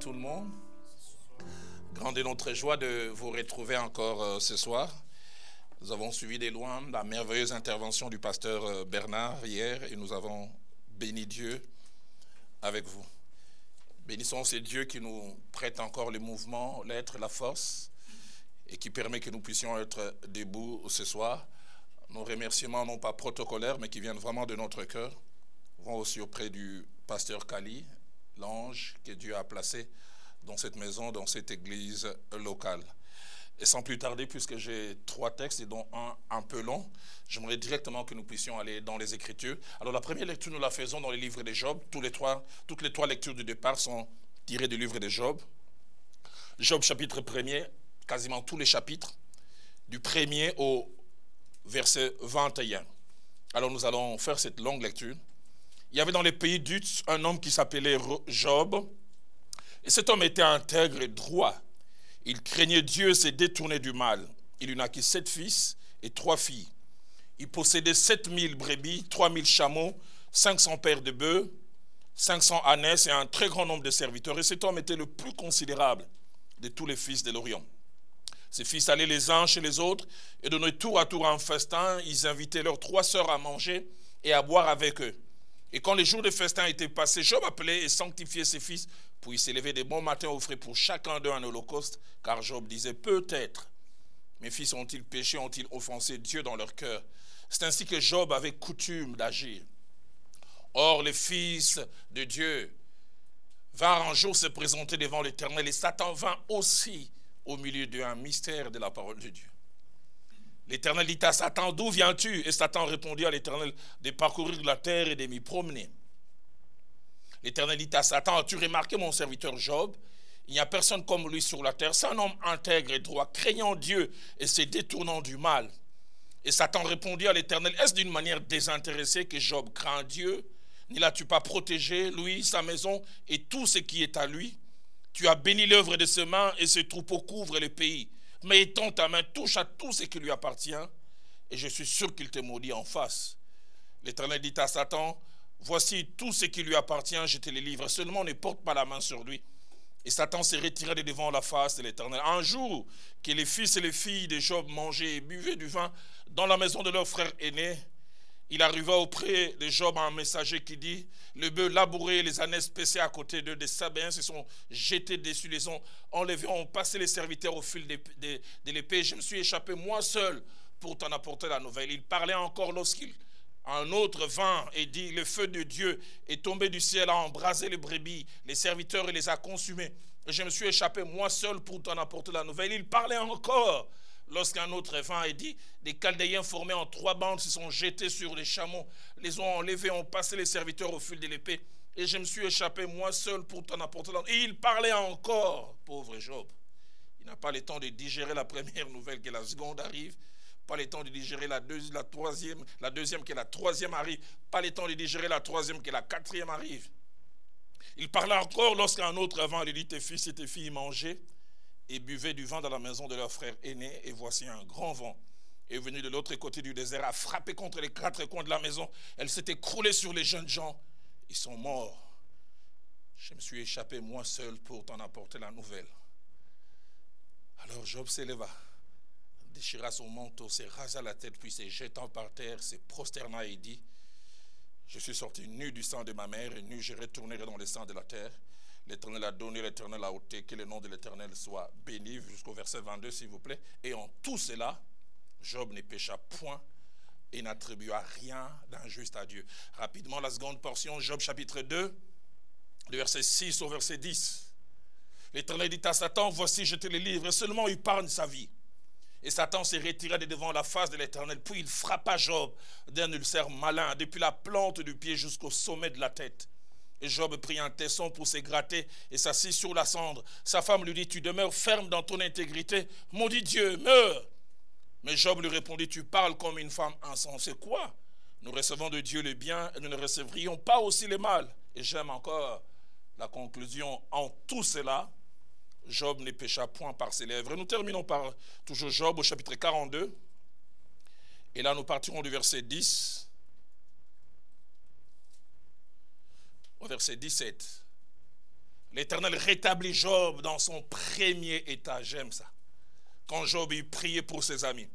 tout le monde. Grande est notre joie de vous retrouver encore ce soir. Nous avons suivi de loin la merveilleuse intervention du pasteur Bernard hier et nous avons béni Dieu avec vous. Bénissons ce Dieu qui nous prête encore le mouvement, l'être, la force et qui permet que nous puissions être debout ce soir. Nos remerciements non pas protocolaires mais qui viennent vraiment de notre cœur vont aussi auprès du pasteur Kali, l'ange que Dieu a placé dans cette maison, dans cette église locale. Et sans plus tarder, puisque j'ai 3 textes et dont un peu long, j'aimerais directement que nous puissions aller dans les Écritures. Alors la première lecture, nous la faisons dans les livres de Job. Toutes les trois lectures du départ sont tirées du livre de Job. Job chapitre 1er, quasiment tous les chapitres, du 1er au verset 21. Alors nous allons faire cette longue lecture. Il y avait dans les pays d'Uz un homme qui s'appelait Job. Et cet homme était intègre et droit. Il craignait Dieu et se détournait du mal. Il lui naquit 7 fils et 3 filles. Il possédait 7000 brebis, 3000 chameaux, 500 paires de bœufs, 500 ânesses et un très grand nombre de serviteurs. Et cet homme était le plus considérable de tous les fils de l'Orient. Ses fils allaient les uns chez les autres et donnaient tour à tour un festin. Ils invitaient leurs 3 sœurs à manger et à boire avec eux. Et quand les jours de festin étaient passés, Job appelait et sanctifiait ses fils, puis il s'élevait des bons matins, offrait pour chacun d'eux un holocauste, car Job disait, peut-être, mes fils ont-ils péché, ont-ils offensé Dieu dans leur cœur? C'est ainsi que Job avait coutume d'agir. Or, les fils de Dieu vinrent un jour se présenter devant l'Éternel, et Satan vint aussi au milieu d'eux, un mystère de la parole de Dieu. L'Éternel dit à Satan, d'où viens-tu? Et Satan répondit à l'Éternel, de parcourir la terre et de m'y promener. L'Éternel dit à Satan, as-tu remarqué mon serviteur Job? Il n'y a personne comme lui sur la terre. C'est un homme intègre et droit, craignant Dieu et se détournant du mal. Et Satan répondit à l'Éternel, est-ce d'une manière désintéressée que Job craint Dieu? N'y l'as-tu pas protégé, lui, sa maison et tout ce qui est à lui? Tu as béni l'œuvre de ses mains et ses troupeaux couvrent le pays. Mais étends ta main, touche à tout ce qui lui appartient, et je suis sûr qu'il te maudit en face. L'Éternel dit à Satan, voici tout ce qui lui appartient, je te le livre, seulement ne porte pas la main sur lui. Et Satan s'est retiré de devant la face de l'Éternel. Un jour que les fils et les filles de Job mangeaient et buvaient du vin dans la maison de leur frère aîné, il arriva auprès de Job un messager qui dit, le bœuf labouré, les ânesses paissées à côté d'eux, des Sabéens se sont jetés dessus, les ont enlevés, ont passé les serviteurs au fil de l'épée. Je me suis échappé moi seul pour t'en apporter la nouvelle. Il parlait encore lorsqu'un autre vint et dit, le feu de Dieu est tombé du ciel, a embrasé les brebis, les serviteurs et les a consumés. Et je me suis échappé moi seul pour t'en apporter la nouvelle. Il parlait encore lorsqu'un autre vint et dit, des Chaldéens formés en 3 bandes se sont jetés sur les chameaux, les ont enlevés, ont passé les serviteurs au fil de l'épée, et je me suis échappé moi seul pour t'en apporter. Et il parlait encore, pauvre Job. Il n'a pas le temps de digérer la première nouvelle que la seconde arrive, pas le temps de digérer la deuxième que la troisième arrive, pas le temps de digérer la troisième que la 4e arrive. Il parlait encore lorsqu'un autre vint, il dit, tes fils et tes filles mangeaient et buvaient du vin dans la maison de leur frère aîné, et voici un grand vent est venu de l'autre côté du désert, a frappé contre les 4 coins de la maison, elle s'est écroulée sur les jeunes gens, ils sont morts. Je me suis échappé moi seul pour t'en apporter la nouvelle. Alors Job s'éleva, déchira son manteau, se rasa la tête, puis se jetant par terre, se prosterna et dit, je suis sorti nu du sang de ma mère, et nu je retournerai dans le sang de la terre. L'Éternel a donné, l'Éternel a ôté, que le nom de l'Éternel soit béni, jusqu'au verset 22 s'il vous plaît. Et en tout cela, Job ne pécha point et n'attribua rien d'injuste à Dieu. Rapidement, la seconde portion, Job chapitre 2, du verset 6 au verset 10. L'Éternel dit à Satan, voici je te le livre, seulement épargne sa vie. Et Satan s'est retiré de devant la face de l'Éternel, puis il frappa Job d'un ulcère malin, depuis la plante du pied jusqu'au sommet de la tête. Et Job prit un tesson pour se gratter et s'assit sur la cendre. Sa femme lui dit, tu demeures ferme dans ton intégrité, maudit Dieu, meurs. Mais Job lui répondit, tu parles comme une femme insensée. Quoi? Nous recevons de Dieu le bien et nous ne recevrions pas aussi le mal. Et j'aime encore la conclusion, en tout cela, Job ne pécha point par ses lèvres. Et nous terminons par toujours Job au chapitre 42. Et là nous partirons du verset 10 au verset 17. l'Éternel rétablit Job dans son premier état. J'aime ça. Quand Job eut prié pour ses amis.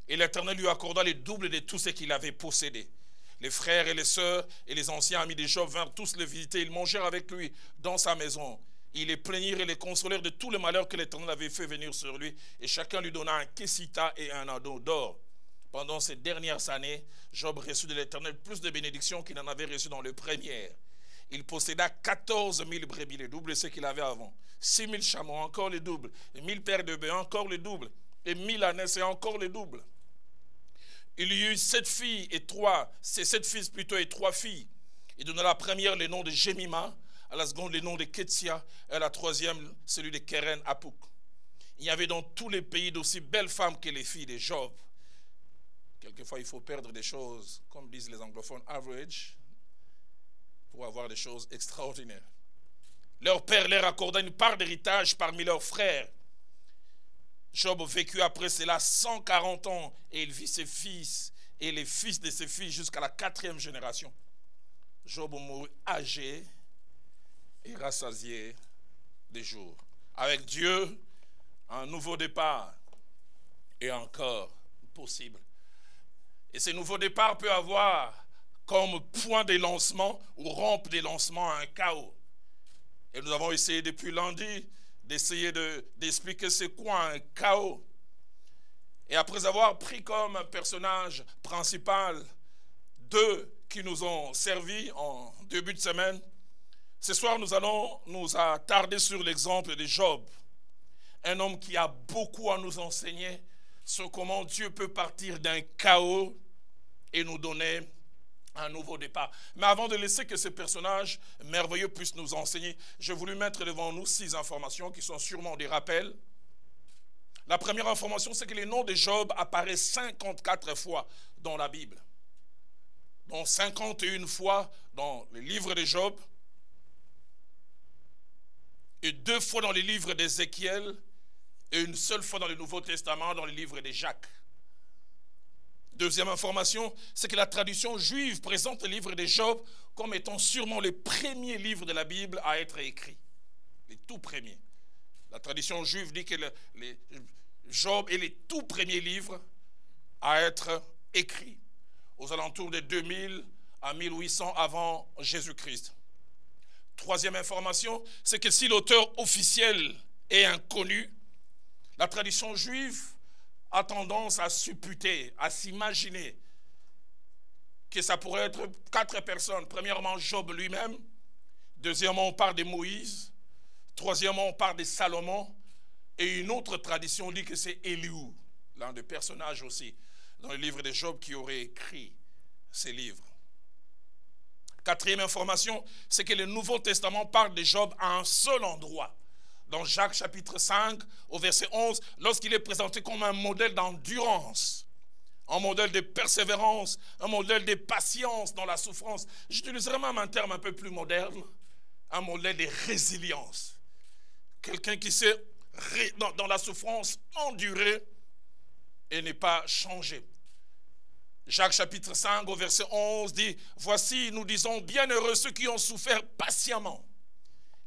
Et l'Éternel lui accorda le double de tout ce qu'il avait possédé. Les frères et les sœurs et les anciens amis de Job vinrent tous le visiter. Ils mangèrent avec lui dans sa maison. Ils les plaignirent et les consolèrent de tout le malheur que l'Éternel avait fait venir sur lui. Et chacun lui donna un kessita et un anneau d'or. Pendant ces dernières années, Job reçut de l'Éternel plus de bénédictions qu'il n'en avait reçu dans le premier. Il posséda 14 000 brebis, le double de ce qu'il avait avant. 6 000 chameaux, encore le double. Et 1000 paires de bœufs, encore le double. Et 1000 ânes, c'est encore le double. Il y eut 7 filles et 3, c'est 7 fils plutôt et 3 filles. Il donna à la première le nom de Jemima, à la seconde le nom de Ketsia, et à la troisième celui de Keren Apuk. Il y avait dans tous les pays d'aussi belles femmes que les filles de Job. Quelquefois, il faut perdre des choses, comme disent les anglophones, average, pour avoir des choses extraordinaires. Leur père leur accorda une part d'héritage parmi leurs frères. Job vécut après cela 140 ans et il vit ses fils et les fils de ses fils jusqu'à la 4e génération. Job mourut âgé et rassasié des jours. Avec Dieu, un nouveau départ est encore possible. Et ce nouveau départ peut avoir comme point de lancement ou rampe de lancement un chaos. Et nous avons essayé depuis lundi d'essayer d'expliquer c'est quoi un chaos. Et après avoir pris comme personnage principal 2 qui nous ont servi en début de semaine, ce soir nous allons nous attarder sur l'exemple de Job. Un homme qui a beaucoup à nous enseigner sur comment Dieu peut partir d'un chaos et nous donner un nouveau départ. Mais avant de laisser que ce personnage merveilleux puisse nous enseigner, j'ai voulu mettre devant nous 6 informations qui sont sûrement des rappels. La première information, c'est que le nom de Job apparaît 54 fois dans la Bible. Donc 51 fois dans le livre de Job et 2 fois dans le livre d'Ézéchiel et une seule fois dans le Nouveau Testament dans le livre de Jacques. Deuxième information, c'est que la tradition juive présente le livre de Job comme étant sûrement le premier livre de la Bible à être écrit. Les tout premiers. La tradition juive dit que Job est le tout premier livre à être écrit aux alentours de 2000 à 1800 avant Jésus-Christ. Troisième information, c'est que si l'auteur officiel est inconnu, la tradition juive a tendance à supputer, à s'imaginer que ça pourrait être 4 personnes. Premièrement, Job lui-même. Deuxièmement, on parle de Moïse. Troisièmement, on parle de Salomon. Et une autre tradition dit que c'est Éliou, l'un des personnages aussi, dans le livre de Job, qui aurait écrit ces livres. Quatrième information, c'est que le Nouveau Testament parle de Job à un seul endroit. Dans Jacques chapitre 5, au verset 11, lorsqu'il est présenté comme un modèle d'endurance, un modèle de persévérance, un modèle de patience dans la souffrance. J'utiliserai même un terme un peu plus moderne, un modèle de résilience. Quelqu'un qui sait, dans la souffrance, endurer et n'est pas changé. Jacques chapitre 5, au verset 11, dit, « Voici, nous disons, bienheureux ceux qui ont souffert patiemment. »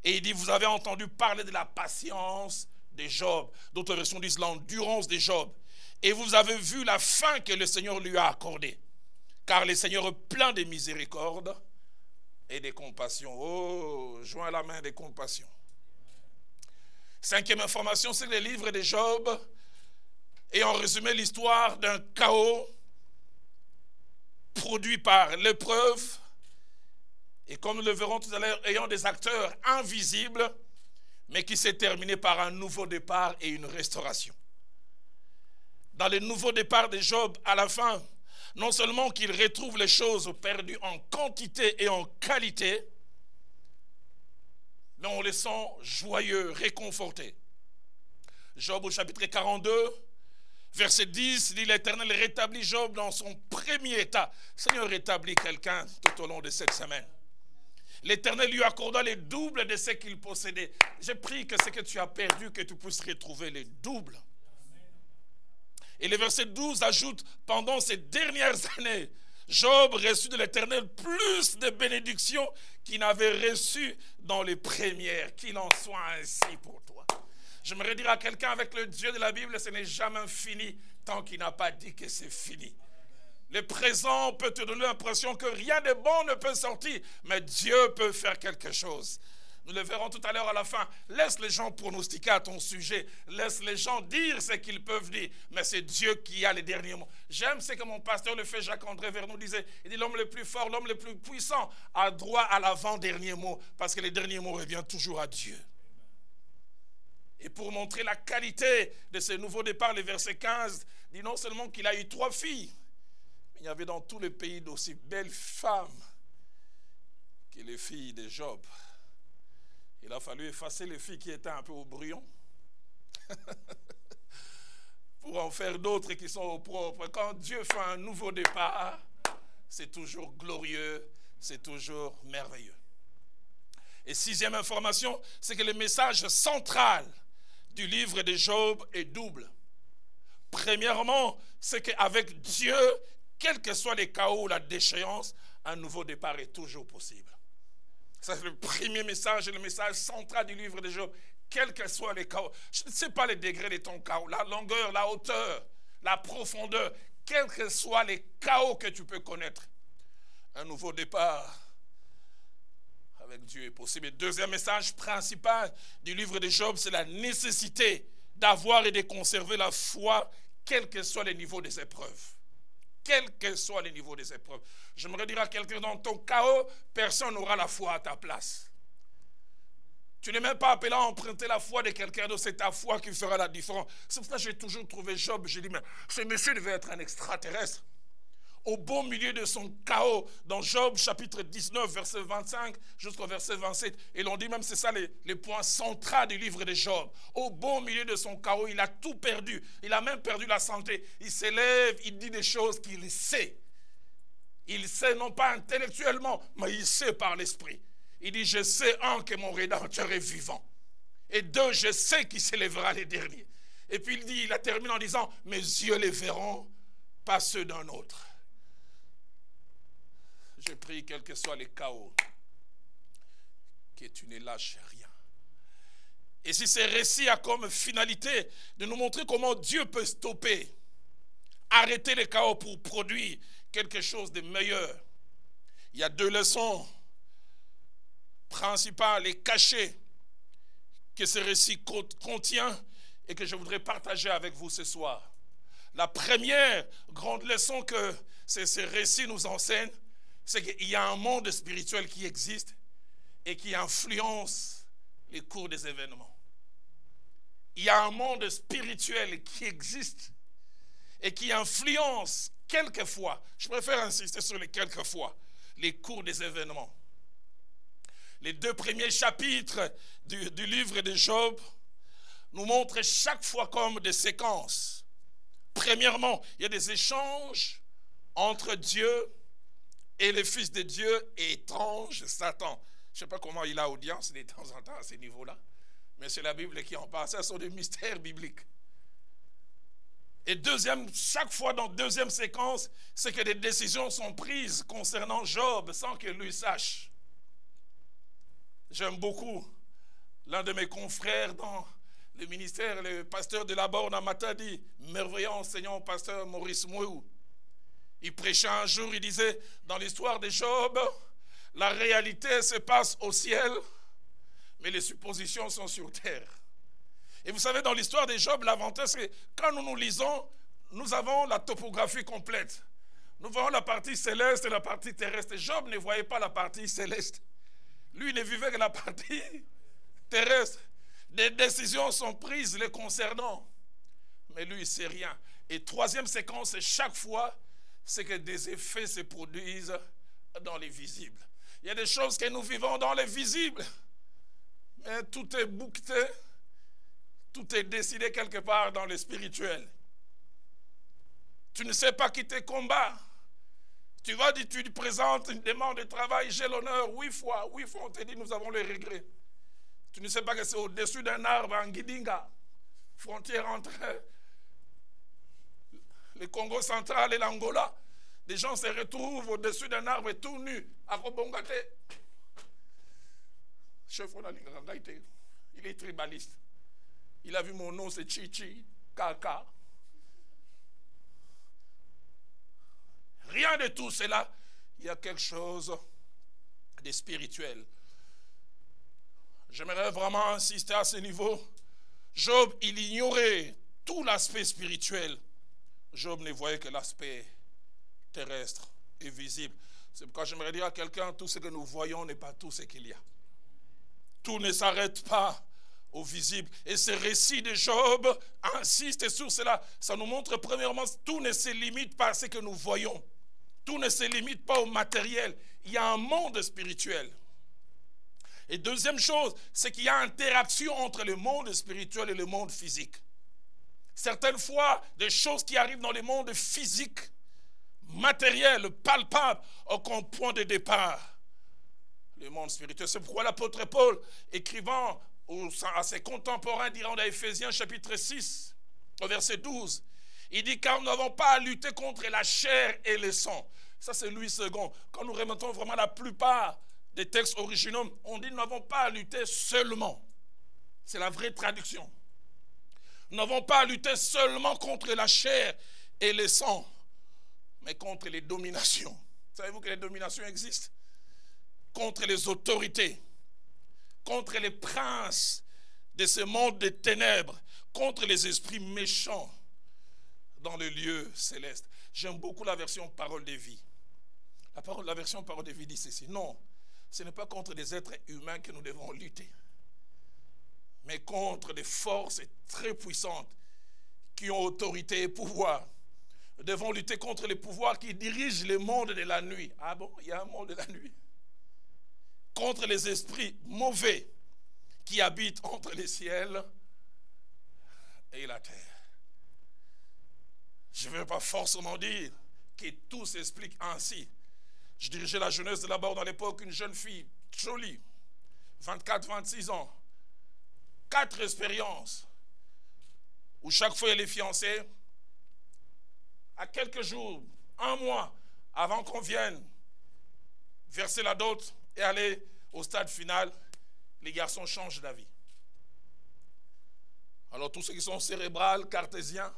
Et il dit, vous avez entendu parler de la patience de Job. D'autres versions disent l'endurance de Job. Et vous avez vu la fin que le Seigneur lui a accordée. Car le Seigneur est plein de miséricorde et de compassion. Oh, joins la main de compassion. Cinquième information, c'est que le livre de Job est en résumé l'histoire d'un chaos produit par l'épreuve. Et comme nous le verrons tout à l'heure, ayant des acteurs invisibles, mais qui s'est terminé par un nouveau départ et une restauration. Dans le nouveau départ de Job, à la fin, non seulement qu'il retrouve les choses perdues en quantité et en qualité, mais on les sent joyeux, réconfortés. Job au chapitre 42, verset 10, dit l'Éternel rétablit Job dans son premier état. Seigneur rétablit quelqu'un tout au long de cette semaine. L'Éternel lui accorda le double de ce qu'il possédait. J'ai pris que ce que tu as perdu, que tu puisses retrouver le double. Et le verset 12 ajoute, pendant ces dernières années, Job reçut de l'Éternel plus de bénédictions qu'il n'avait reçues dans les premières. Qu'il en soit ainsi pour toi. J'aimerais dire à quelqu'un, avec le Dieu de la Bible, ce n'est jamais fini tant qu'il n'a pas dit que c'est fini. Le présent peut te donner l'impression que rien de bon ne peut sortir, mais Dieu peut faire quelque chose. Nous le verrons tout à l'heure à la fin. Laisse les gens pronostiquer à ton sujet. Laisse les gens dire ce qu'ils peuvent dire. Mais c'est Dieu qui a les derniers mots. J'aime ce que mon pasteur, le fait Jacques-André Vernou, disait. Il dit l'homme le plus fort, l'homme le plus puissant a droit à l'avant-dernier mot. Parce que les derniers mots reviennent toujours à Dieu. Et pour montrer la qualité de ce nouveau départ, le verset 15 dit non seulement qu'il a eu 3 filles, mais il y avait dans tout le pays d'aussi belles femmes que les filles de Job. Il a fallu effacer les filles qui étaient un peu au brouillon pour en faire d'autres qui sont au propre. Quand Dieu fait un nouveau départ, c'est toujours glorieux, c'est toujours merveilleux. Et 6e information, c'est que le message central du livre de Job est double. Premièrement, c'est qu'avec Dieu, quels que soient les chaos ou la déchéance, un nouveau départ est toujours possible. Ça, c'est le premier message et le message central du livre de Job. Quels que soient les chaos. Je ne sais pas les degrés de ton chaos, la longueur, la hauteur, la profondeur. Quels que soient les chaos que tu peux connaître. Un nouveau départ avec Dieu est possible. Et deuxième message principal du livre de Job, c'est la nécessité d'avoir et de conserver la foi, quels que soient les niveaux des épreuves. Quels que soient les niveaux des épreuves. J'aimerais dire à quelqu'un, dans ton chaos, personne n'aura la foi à ta place. Tu n'es même pas appelé à emprunter la foi de quelqu'un d'autre, c'est ta foi qui fera la différence. C'est pour ça que j'ai toujours trouvé Job, j'ai dit, mais ce monsieur devait être un extraterrestre. Au beau milieu de son chaos, dans Job chapitre 19, verset 25 jusqu'au verset 27, et l'on dit même, c'est ça les points centraux du livre de Job. Au beau milieu de son chaos, il a tout perdu. Il a même perdu la santé. Il s'élève, il dit des choses qu'il sait. Il sait non pas intellectuellement, mais il sait par l'esprit. Il dit, je sais, un, que mon Rédempteur est vivant. Et deux, je sais qu'il s'élèvera les derniers. Et puis il a terminé en disant, mes yeux les verront, pas ceux d'un autre. Je prie, quels que soient les chaos, que tu ne lâches rien. Et si ce récit a comme finalité de nous montrer comment Dieu peut stopper, arrêter les chaos pour produire quelque chose de meilleur, il y a 2 leçons principales et cachées que ce récit contient et que je voudrais partager avec vous ce soir. La première grande leçon que ce récit nous enseigne, c'est qu'il y a un monde spirituel qui existe et qui influence les cours des événements. Il y a un monde spirituel qui existe et qui influence quelquefois, je préfère insister sur les quelquefois, les cours des événements. Les 2 premiers chapitres du livre de Job nous montrent chaque fois comme des séquences. Premièrement, il y a des échanges entre Dieu et les fils de Dieu et étrange Satan. Je ne sais pas comment il a audience de temps en temps à ce niveau-là, mais c'est la Bible qui en parle. Ce sont des mystères bibliques. Et deuxième, chaque fois dans deuxième séquence, c'est que des décisions sont prises concernant Job sans que lui sache. J'aime beaucoup l'un de mes confrères dans le ministère, le pasteur de la Borne à Matadi, merveilleux enseignant, pasteur Maurice Mouéou. Il prêchait un jour, il disait, dans l'histoire de Job, la réalité se passe au ciel, mais les suppositions sont sur terre. Et vous savez, dans l'histoire de Job, l'avantage, c'est que quand nous lisons, nous avons la topographie complète. Nous voyons la partie céleste et la partie terrestre. Job ne voyait pas la partie céleste. Lui, il ne vivait que la partie terrestre. Des décisions sont prises les concernant, mais lui, il ne sait rien. Et troisième séquence, c'est chaque fois, c'est que des effets se produisent dans les visibles. Il y a des choses que nous vivons dans les visibles, mais tout est bouqueté, tout est décidé quelque part dans le spirituel. Tu ne sais pas qui te combat. Tu vas dire, tu lui présentes une demande de travail, j'ai l'honneur, 8 fois on te dit, nous avons les regrets. Tu ne sais pas que c'est au-dessus d'un arbre en Guidinga, frontière entre le Congo central et l'Angola. des gens se retrouvent au-dessus d'un arbre tout nus. Chef, il est tribaliste. Il a vu mon nom, c'est Chichi, Kaka. Rien de tout cela. Il y a quelque chose de spirituel. J'aimerais vraiment insister à ce niveau. Job, il ignorait tout l'aspect spirituel. Job ne voyait que l'aspect terrestre et visible. C'est pourquoi j'aimerais dire à quelqu'un, tout ce que nous voyons n'est pas tout ce qu'il y a. Tout ne s'arrête pas au visible. Et ce récit de Job insiste sur cela. Ça nous montre premièrement, tout ne se limite pas à ce que nous voyons. Tout ne se limite pas au matériel. Il y a un monde spirituel. Et deuxième chose, c'est qu'il y a interaction entre le monde spirituel et le monde physique. Certaines fois, des choses qui arrivent dans le monde physique, matériel, palpable, ont comme point de départ le monde spirituel. C'est pourquoi l'apôtre Paul, écrivant à ses contemporains, dira dans Éphésiens chapitre 6, au verset 12, il dit, car nous n'avons pas à lutter contre la chair et le sang. Ça c'est Louis II. Quand nous remontons vraiment la plupart des textes originaux, on dit, nous n'avons pas à lutter seulement. C'est la vraie traduction. Nous n'avons pas à lutter seulement contre la chair et le sang, mais contre les dominations. Savez-vous que les dominations existent? Contre les autorités, contre les princes de ce monde des ténèbres, contre les esprits méchants dans le lieu céleste. J'aime beaucoup la version parole de vie. La version parole de vie dit ceci. Non, ce n'est pas contre des êtres humains que nous devons lutter, mais contre des forces très puissantes qui ont autorité et pouvoir. Nous devons lutter contre les pouvoirs qui dirigent le monde de la nuit. Ah bon, il y a un monde de la nuit. Contre les esprits mauvais qui habitent entre les ciels et la terre. Je ne veux pas forcément dire que tout s'explique ainsi. Je dirigeais la jeunesse de là-bas dans l'époque, une jeune fille jolie, 24-26 ans, 4 expériences, où chaque fois elle est fiancée, à quelques jours, 1 mois avant qu'on vienne verser la dot et aller au stade final, les garçons changent d'avis. Alors tous ceux qui sont cérébrales, cartésiens,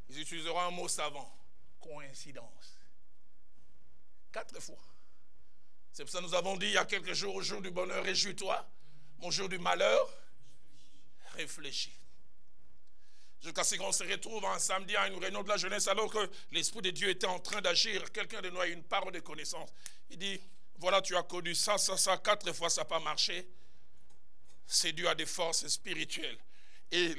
ils utiliseront un mot savant, coïncidence. 4 fois. C'est pour ça que nous avons dit il y a quelques jours, au jour du bonheur, réjouis-toi. Mon jour du malheur, réfléchis. Jusqu'à ce qu'on se retrouve un samedi à une réunion de la jeunesse, alors que l'Esprit de Dieu était en train d'agir. Quelqu'un de nous a une parole de connaissance. Il dit, voilà, tu as connu ça, 4 fois, ça n'a pas marché. C'est dû à des forces spirituelles. Et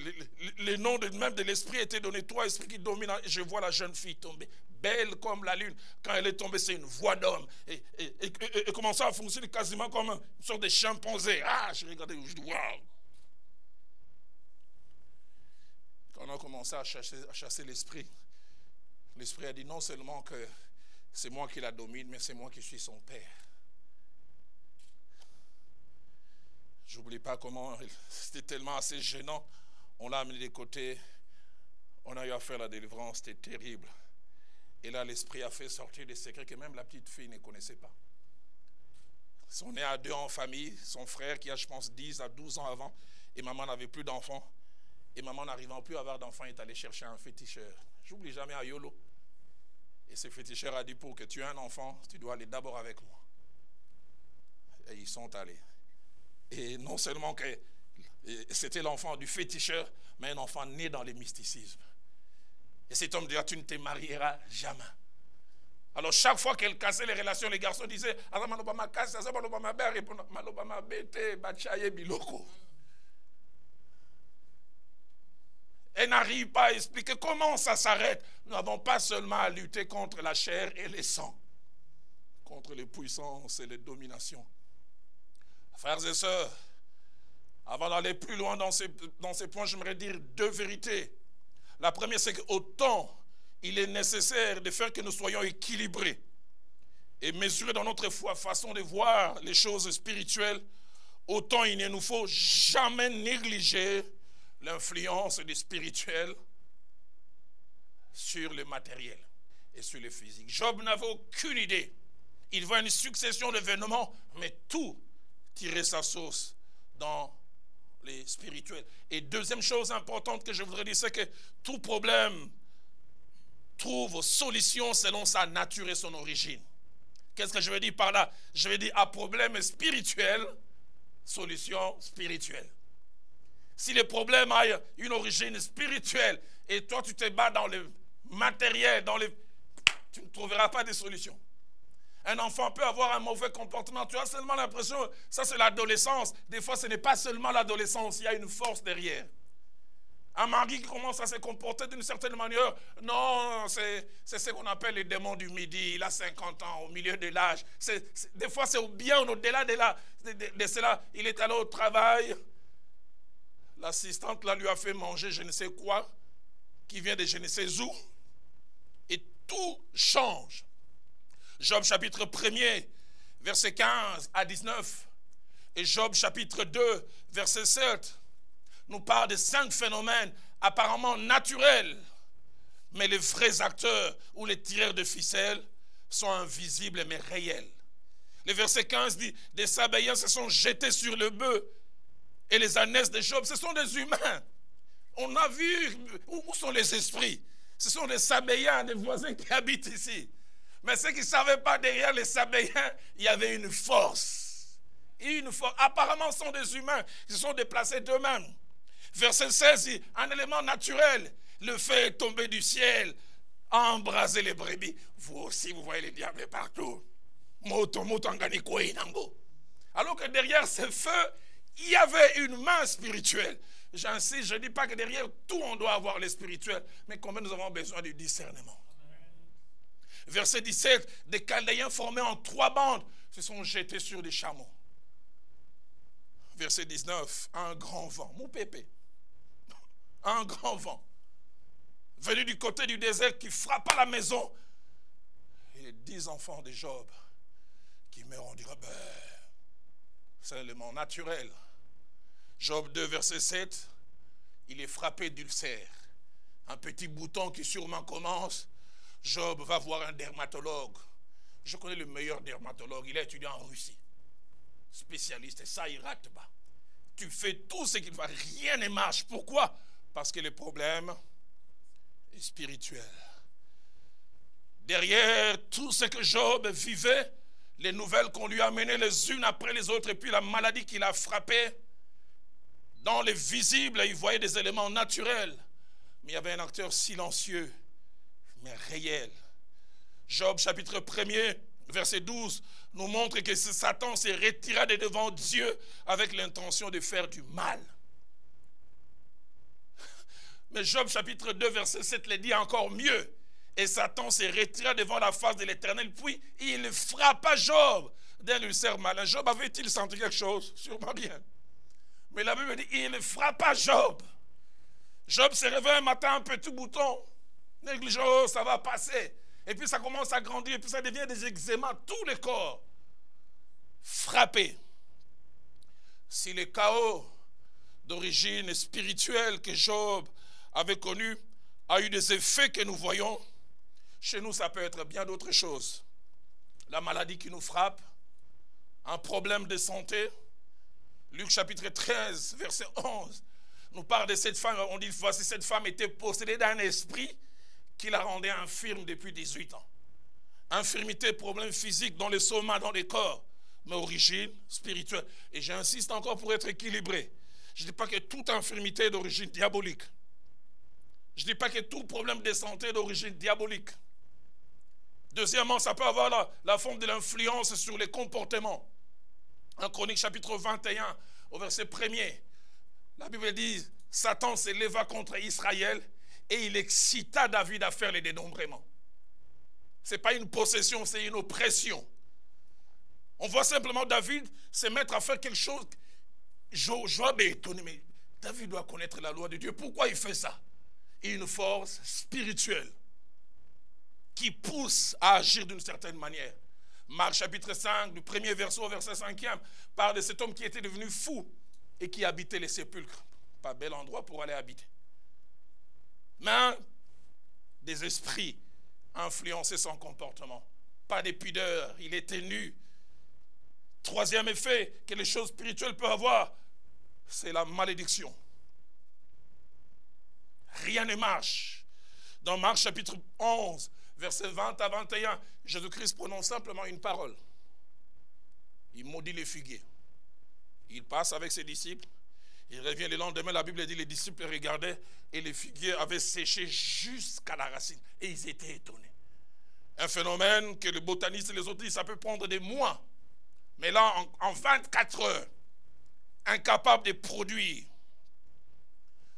le nom même de l'Esprit était donné, toi, Esprit qui domine. Je vois la jeune fille tomber, belle comme la lune. Quand elle est tombée, c'est une voix d'homme. Et commençait à fonctionner quasiment comme une sorte de chimpanzé. Ah, je regardais, je dis, waouh. Quand on a commencé à chasser l'Esprit, l'Esprit a dit non seulement que c'est moi qui la domine, mais c'est moi qui suis son Père. J'oublie pas comment, c'était tellement assez gênant. On l'a amené de côté, on a eu à faire la délivrance, c'était terrible. Et là, l'Esprit a fait sortir des secrets que même la petite fille ne connaissait pas. Ils sont nés à 2 en famille, son frère qui a, je pense, 10 à 12 ans avant, et maman n'avait plus d'enfants. Et maman n'arrivant plus à avoir d'enfants, est allée chercher un féticheur. J'oublie jamais à Yolo. Et ce féticheur a dit, pour que tu aies un enfant, tu dois aller d'abord avec moi. Et ils sont allés. Et non seulement que c'était l'enfant du féticheur, mais un enfant né dans le mysticisme. Et cet homme dit, tu ne te marieras jamais. Alors chaque fois qu'elle cassait les relations, les garçons disaient, elle n'arrive pas à expliquer comment ça s'arrête. Nous n'avons pas seulement à lutter contre la chair et le sang, contre les puissances et les dominations. Frères et sœurs, avant d'aller plus loin dans ces points, j'aimerais dire 2 vérités. La première, c'est qu'autant il est nécessaire de faire que nous soyons équilibrés et mesurés dans notre façon de voir les choses spirituelles, autant il ne nous faut jamais négliger l'influence du spirituel sur le matériel. et sur le physique. Job n'avait aucune idée. Il voit une succession d'événements, mais tout tirait sa source dans les spirituels. Et deuxième chose importante que je voudrais dire, c'est que tout problème trouve solution selon sa nature et son origine. Qu'est-ce que je veux dire par là? Je veux dire à problème spirituel, solution spirituelle. Si le problème a une origine spirituelle et toi tu te bats dans le matériel, tu ne trouveras pas de solution. Un enfant peut avoir un mauvais comportement. Tu as seulement l'impression, ça c'est l'adolescence. Des fois ce n'est pas seulement l'adolescence, il y a une force derrière. Un mari qui commence à se comporter d'une certaine manière, non, c'est ce qu'on appelle les démons du midi. Il a 50 ans, au milieu de l'âge. Des fois c'est bien au-delà de cela. Il est allé au travail. L'assistante là lui a fait manger je ne sais quoi, qui vient de je ne sais où. Et tout change. Job chapitre 1er, verset 15 à 19. Et Job chapitre 2, verset 7. Nous parle de 5 phénomènes apparemment naturels, mais les vrais acteurs ou les tireurs de ficelles sont invisibles mais réels. Le verset 15 dit, des Sabéens se sont jetés sur le bœuf et les ânesses de Job, ce sont des humains. On a vu où sont les esprits. Ce sont des Sabéens, des voisins qui habitent ici. Mais ceux qui ne savaient pas, derrière les Sabéens, il y avait une force. Une force. Apparemment, ce sont des humains qui se sont déplacés d'eux-mêmes. Verset 16 dit, un élément naturel, le feu est tombé du ciel, a embrasé les brebis. Vous aussi, vous voyez les diables partout. Alors que derrière ce feu, il y avait une main spirituelle. J'insiste, je ne dis pas que derrière tout, on doit avoir le spirituel, mais combien nous avons besoin du discernement. Verset 17, des Chaldéens formés en 3 bandes se sont jetés sur des chameaux. Verset 19, un grand vent, mon pépé. Un grand vent, venu du côté du désert qui frappa la maison. Et les 10 enfants de Job qui meurent, on dira, c'est l'élément naturel. Job 2, verset 7, il est frappé d'ulcère. Un petit bouton qui sûrement commence. Job va voir un dermatologue. Je connais le meilleur dermatologue, il a étudié en Russie. Spécialiste, et ça, il rate pas. Tu fais tout ce qu'il va, rien ne marche. Pourquoi? Parce que le problème est spirituel. Derrière tout ce que Job vivait, les nouvelles qu'on lui a amenées les unes après les autres, et puis la maladie qui l'a frappé, dans les visibles, il voyait des éléments naturels. Mais il y avait un acteur silencieux, mais réel. Job chapitre 1er, verset 12, nous montre que Satan s'est retiré de devant Dieu avec l'intention de faire du mal. Mais Job chapitre 2 verset 7 le dit encore mieux. Et Satan s'est retiré devant la face de l'Éternel, puis il frappa Job d'un ulcère malin. Job avait-il senti quelque chose? Sûrement rien. Mais la Bible dit, il frappa Job. Job s'est réveillé un matin, un petit bouton. Négligé, oh, ça va passer. Et puis ça commence à grandir, et puis ça devient des eczémas, tout le corps. Frappé. Si le chaos d'origine spirituelle que Job avait connu a eu des effets que nous voyons, chez nous ça peut être bien d'autres choses. La maladie qui nous frappe, un problème de santé. Luc chapitre 13, verset 11, nous parle de cette femme. On dit, voici cette femme était possédée d'un esprit qui la rendait infirme depuis 18 ans. Infirmité, problème physique dans les somas, dans les corps, mais origine spirituelle. Et j'insiste encore pour être équilibré. Je ne dis pas que toute infirmité est d'origine diabolique. Je ne dis pas que tout problème de santé est d'origine diabolique. Deuxièmement, ça peut avoir la forme de l'influence sur les comportements. En Chronique chapitre 21, au verset 1er, la Bible dit, Satan s'éleva contre Israël et il excita David à faire les dénombrements. Ce n'est pas une possession, c'est une oppression. On voit simplement David se mettre à faire quelque chose. Job est étonné, mais David doit connaître la loi de Dieu. Pourquoi il fait ça? Une force spirituelle qui pousse à agir d'une certaine manière. Marc chapitre 5, du premier verset au verset 5e, parle de cet homme qui était devenu fou et qui habitait les sépulcres. Pas bel endroit pour aller habiter. Mais des esprits influencer son comportement. Pas de pudeur, il était nu. Troisième effet que les choses spirituelles peuvent avoir, c'est la malédiction. Rien ne marche. Dans Marc chapitre 11, versets 20 à 21, Jésus-Christ prononce simplement une parole. Il maudit les figuiers. Il passe avec ses disciples. Il revient le lendemain, la Bible dit, les disciples regardaient et les figuiers avaient séché jusqu'à la racine. Et ils étaient étonnés. Un phénomène que les botanistes et les autres disent, ça peut prendre des mois. Mais là, en 24 heures, incapable de produire.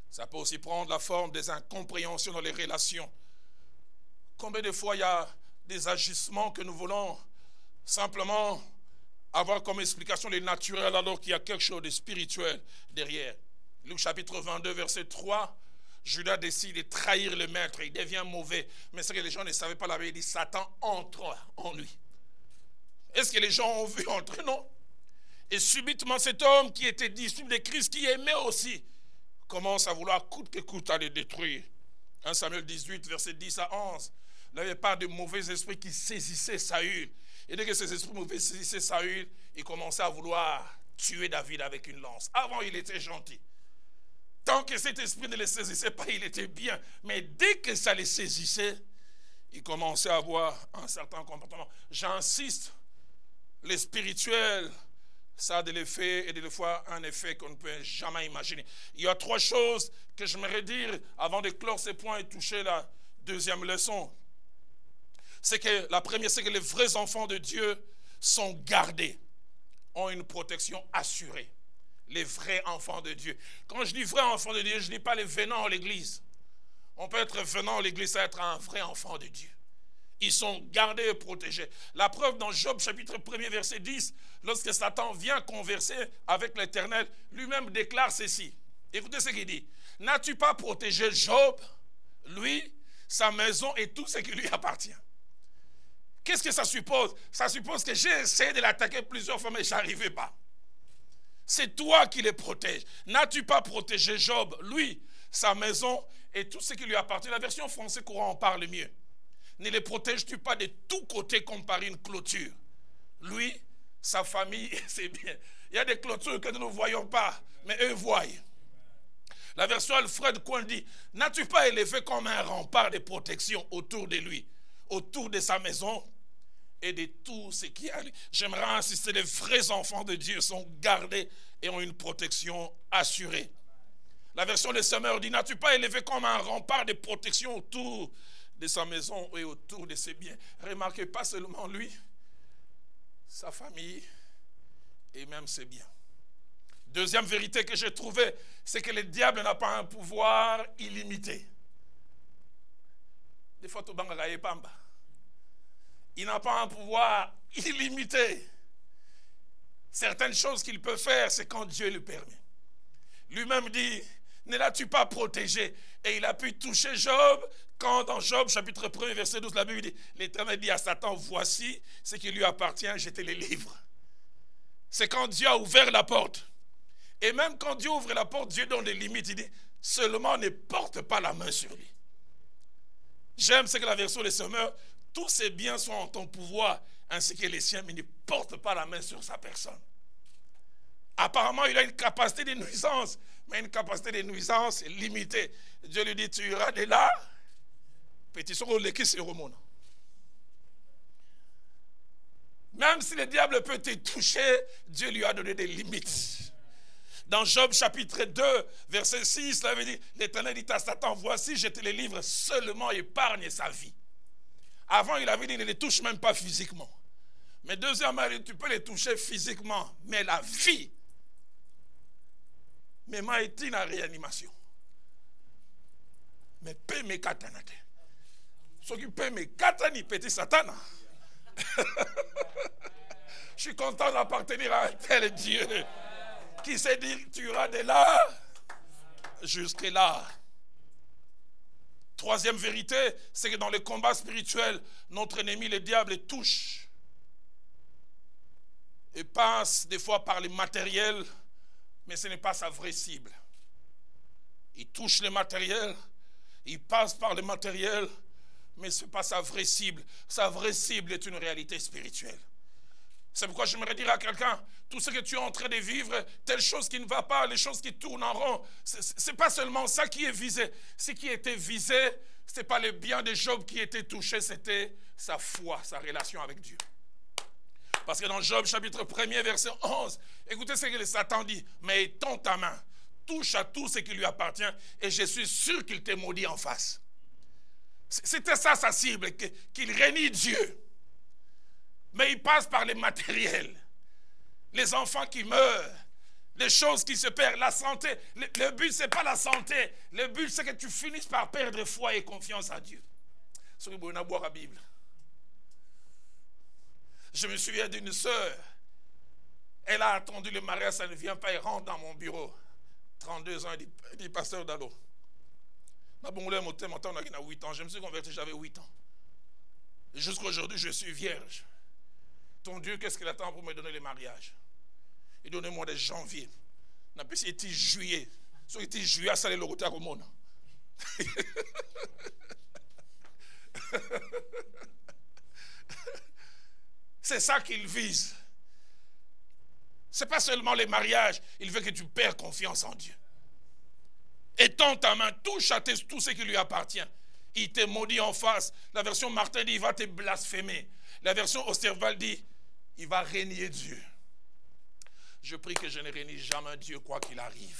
Ça peut aussi prendre la forme des incompréhensions dans les relations. Combien de fois il y a des agissements que nous voulons simplement avoir comme explication les naturels alors qu'il y a quelque chose de spirituel derrière. Luc chapitre 22, verset 3, Judas décide de trahir le maître, il devient mauvais. Mais ce que les gens ne savaient pas, la Bible dit, Satan entre en lui. Est-ce que les gens ont vu entrer? Non. Et subitement, cet homme qui était disciple de Christ, qui aimait aussi, commence à vouloir coûte que coûte à les détruire. 1 Samuel 18, verset 10 à 11. Il n'y avait pas de mauvais esprits qui saisissaient Saül. Et dès que ces esprits mauvais saisissaient Saül, il commençait à vouloir tuer David avec une lance. Avant, il était gentil. Tant que cet esprit ne le saisissait pas, il était bien. Mais dès que ça les saisissait, il commençait à avoir un certain comportement. J'insiste, les spirituels, ça a de l'effet et des fois un effet qu'on ne peut jamais imaginer. Il y a trois choses que j'aimerais dire avant de clore ces points et toucher la deuxième leçon. C'est que la première, c'est que les vrais enfants de Dieu sont gardés, ont une protection assurée. Les vrais enfants de Dieu. Quand je dis vrais enfants de Dieu, je ne dis pas les venants à l'église. On peut être venant à l'église et être un vrai enfant de Dieu. Ils sont gardés et protégés. La preuve dans Job chapitre 1er verset 10, lorsque Satan vient converser avec l'Éternel, lui-même déclare ceci. Écoutez ce qu'il dit. N'as-tu pas protégé Job, lui, sa maison et tout ce qui lui appartient? Qu'est-ce que ça suppose? Ça suppose que j'ai essayé de l'attaquer plusieurs fois, mais je n'arrivais pas. C'est toi qui les protèges. N'as-tu pas protégé Job, lui, sa maison et tout ce qui lui appartient? La version française courant en parle mieux. Ne les protèges-tu pas de tous côtés comme par une clôture? Lui, sa famille, c'est bien. Il y a des clôtures que nous ne voyons pas, mais eux voient. La version Alfred Cohen dit, n'as-tu pas élevé comme un rempart de protection autour de lui, autour de sa maison et de tout ce qui a. J'aimerais insister, les vrais enfants de Dieu sont gardés et ont une protection assurée. La version des Semeurs dit, n'as-tu pas élevé comme un rempart de protection autour de sa maison et autour de ses biens? Remarquez, pas seulement lui, sa famille et même ses biens. Deuxième vérité que j'ai trouvée, c'est que le diable n'a pas un pouvoir illimité. Des fois, il n'a pas un pouvoir illimité. Certaines choses qu'il peut faire, c'est quand Dieu le permet. Lui-même dit, ne l'as-tu pas protégé? Et il a pu toucher Job, quand dans Job, chapitre 1, verset 12, la Bible dit, l'Éternel dit à Satan, voici ce qui lui appartient, je te les livre. C'est quand Dieu a ouvert la porte. Et même quand Dieu ouvre la porte, Dieu donne des limites. Il dit, seulement ne porte pas la main sur lui. J'aime ce que la version des Semeurs, tous ses biens sont en ton pouvoir, ainsi que les siens, mais ne porte pas la main sur sa personne. Apparemment, il a une capacité de nuisance, mais une capacité de nuisance limitée. Dieu lui dit, tu iras de là, petit sur le qui se remonte. Même si le diable peut te toucher, Dieu lui a donné des limites. Dans Job chapitre 2, verset 6, là, il dit, l'Éternel dit à Satan, voici, je te les livre, seulement épargne sa vie. Avant, il avait dit, ne les touche même pas physiquement. Mais deuxièmement, tu peux les toucher physiquement, mais la vie, mais m'a été une réanimation. Mais paie mes katanate. Ce qui paie mes katani, petit Satan. Je suis content d'appartenir à un tel Dieu qui sait dire, tu iras de là jusque là. Troisième vérité, c'est que dans le combat spirituel, notre ennemi, le diable, touche et passe des fois par les matériels, mais ce n'est pas sa vraie cible. Il touche les matériels, il passe par les matériels, mais ce n'est pas sa vraie cible. Sa vraie cible est une réalité spirituelle. C'est pourquoi j'aimerais dire à quelqu'un, tout ce que tu es en train de vivre, telle chose qui ne va pas, les choses qui tournent en rond, ce n'est pas seulement ça qui est visé. Ce qui était visé, ce n'est pas le bien de Job qui était touché, c'était sa foi, sa relation avec Dieu. Parce que dans Job chapitre 1er, verset 11, écoutez ce que Satan dit, mais étends ta main, touche à tout ce qui lui appartient, et je suis sûr qu'il te maudit en face. C'était ça sa cible, qu'il renie Dieu. Mais il passe par les matériels, les enfants qui meurent, les choses qui se perdent, la santé. Le but, ce n'est pas la santé. Le but, c'est que tu finisses par perdre foi et confiance à Dieu. La Bible. Je me souviens d'une sœur. Elle a attendu le mariage, ça ne vient pas, elle rentre dans mon bureau. 32 ans, elle dit pasteur Dalo. Je me suis converti, j'avais 8 ans. Et jusqu'à aujourd'hui, je suis vierge. Ton Dieu, qu'est-ce qu'il attend pour me donner le mariage? Il donne moi de janvier. On a pu été juillet. Si c'était juillet, ça allait le retard au monde. C'est ça qu'il vise. Ce n'est pas seulement les mariages. Il veut que tu perds confiance en Dieu. Étends ta main, touche à tout ce qui lui appartient. Il te maudit en face. La version Martin dit, il va te blasphémer. La version Osterval dit, il va régner Dieu. Je prie que je ne rénie jamais Dieu quoi qu'il arrive.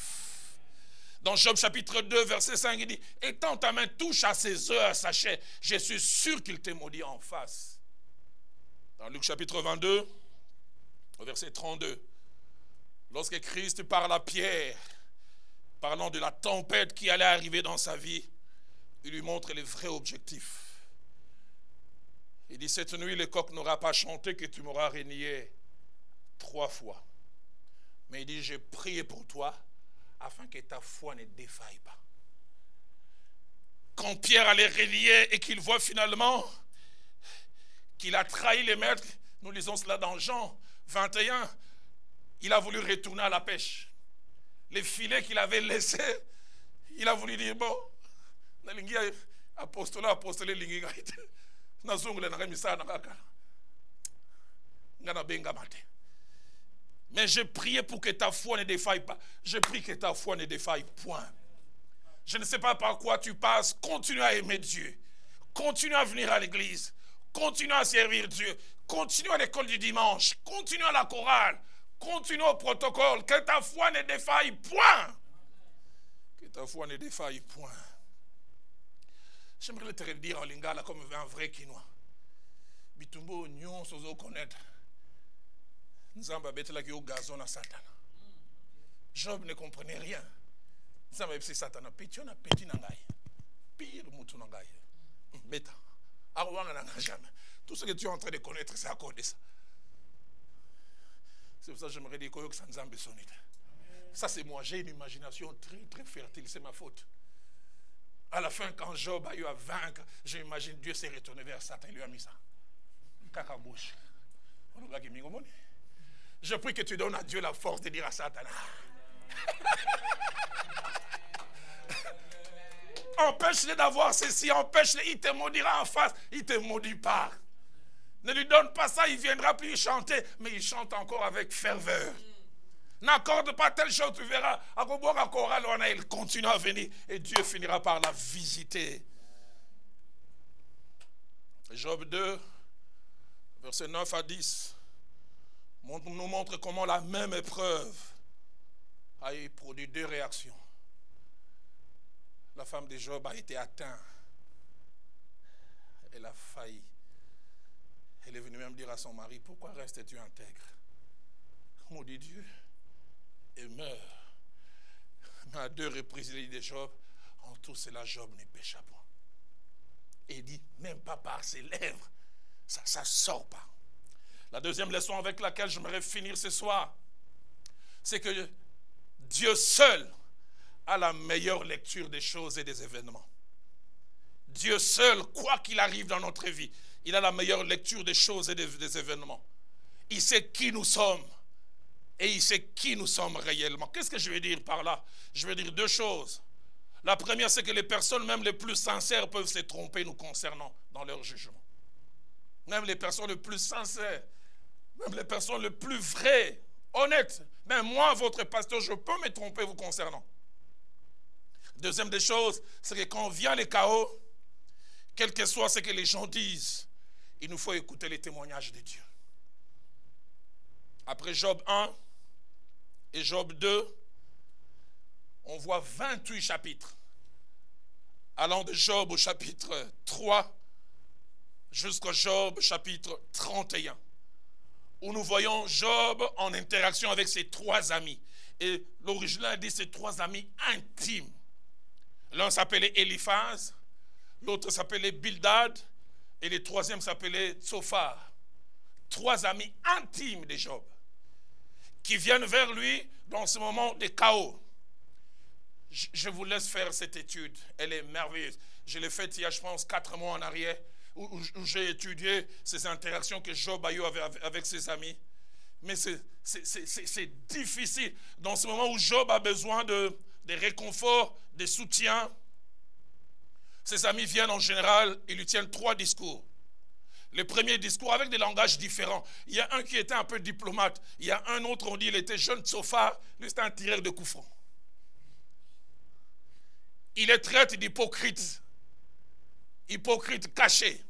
Dans Job chapitre 2, verset 5, il dit, étends ta main, touche à ses œufs, à sa chair. Je suis sûr qu'il te maudit en face. Dans Luc chapitre 22, au verset 32, lorsque Christ parle à Pierre, parlant de la tempête qui allait arriver dans sa vie, il lui montre les vrais objectifs. Il dit, cette nuit, le coq n'aura pas chanté que tu m'auras renié 3 fois. Mais il dit, j'ai prié pour toi afin que ta foi ne défaille pas. Quand Pierre allait renier et qu'il voit finalement qu'il a trahi les maîtres, nous lisons cela dans Jean 21, il a voulu retourner à la pêche. Les filets qu'il avait laissés, il a voulu dire, bon, apostolé lingi gaite. Mais j'ai prié pour que ta foi ne défaille pas. Je prie que ta foi ne défaille point. Je ne sais pas par quoi tu passes. Continue à aimer Dieu. Continue à venir à l'église. Continue à servir Dieu. Continue à l'école du dimanche. Continue à la chorale. Continue au protocole. Que ta foi ne défaille point. Que ta foi ne défaille point. J'aimerais te dire en lingala comme un vrai Quinois. Bitumbo nyon sozo connaître. Nzamba betela ki au gazon à Satan. Job ne comprenait rien. Nzamba epsi Satan petit on a petit nangai. Pire mutu nangai. Beta. Arwanga nanga jamais. Tout ce que tu es en train de connaître c'est à cause de ça. C'est pour ça que j'aimerais dire que ça nzambe sonite. Ça c'est moi, j'ai une imagination très très fertile, c'est ma faute. À la fin, quand Job a eu à vaincre, j'imagine Dieu s'est retourné vers Satan et lui a mis ça. Kakabouche. Je prie que tu donnes à Dieu la force de dire à Satan. Empêche-le d'avoir ceci, empêche-le, il te maudira en face, il ne te maudit pas. Ne lui donne pas ça, il viendra plus chanter, mais il chante encore avec ferveur. N'accorde pas telle chose, tu verras. Il continue à venir et Dieu finira par la visiter. Job 2, versets 9 à 10, nous montre comment la même épreuve a produit 2 réactions. La femme de Job a été atteinte. Elle a failli. Elle est venue même dire à son mari, pourquoi restes-tu intègre? Maudit Dieu. Et meurt. Mais à 2 reprises, il dit de Job, en tout cela, Job ne pécha point. Et il dit, même pas par ses lèvres, ça ne sort pas. La deuxième leçon avec laquelle j'aimerais finir ce soir, c'est que Dieu seul a la meilleure lecture des choses et des événements. Dieu seul, quoi qu'il arrive dans notre vie, il a la meilleure lecture des choses et des événements. Il sait qui nous sommes. Et il sait qui nous sommes réellement. Qu'est-ce que je veux dire par là? Je veux dire 2 choses. La première, c'est que les personnes, même les plus sincères, peuvent se tromper nous concernant dans leur jugement. Même les personnes les plus sincères, même les personnes les plus vraies, honnêtes. Même moi, votre pasteur, je peux me tromper vous concernant. Deuxième des choses, c'est que quand vient le chaos, quel que soit ce que les gens disent, il nous faut écouter les témoignages de Dieu. Après Job 1 et Job 2, on voit 28 chapitres, allant de Job au chapitre 3 jusqu'au Job chapitre 31, où nous voyons Job en interaction avec ses trois amis. Et l'original dit ses trois amis intimes. L'un s'appelait Eliphaz, l'autre s'appelait Bildad, et le troisième s'appelait Tsophar. Trois amis intimes de Job, qui viennent vers lui dans ce moment de chaos. Je vous laisse faire cette étude, elle est merveilleuse. Je l'ai faite il y a, je pense, 4 mois en arrière, où j'ai étudié ces interactions que Job a eues avec ses amis. Mais c'est difficile. Dans ce moment où Job a besoin de réconfort, de soutien, ses amis viennent en général et lui tiennent 3 discours. Le premier discours avec des langages différents. Il y a un qui était un peu diplomate. Il y a un autre, on dit, il était jeune Tsophar. Lui, c'était un tireur de coups francs. Il les traite d'hypocrites. Hypocrites cachés.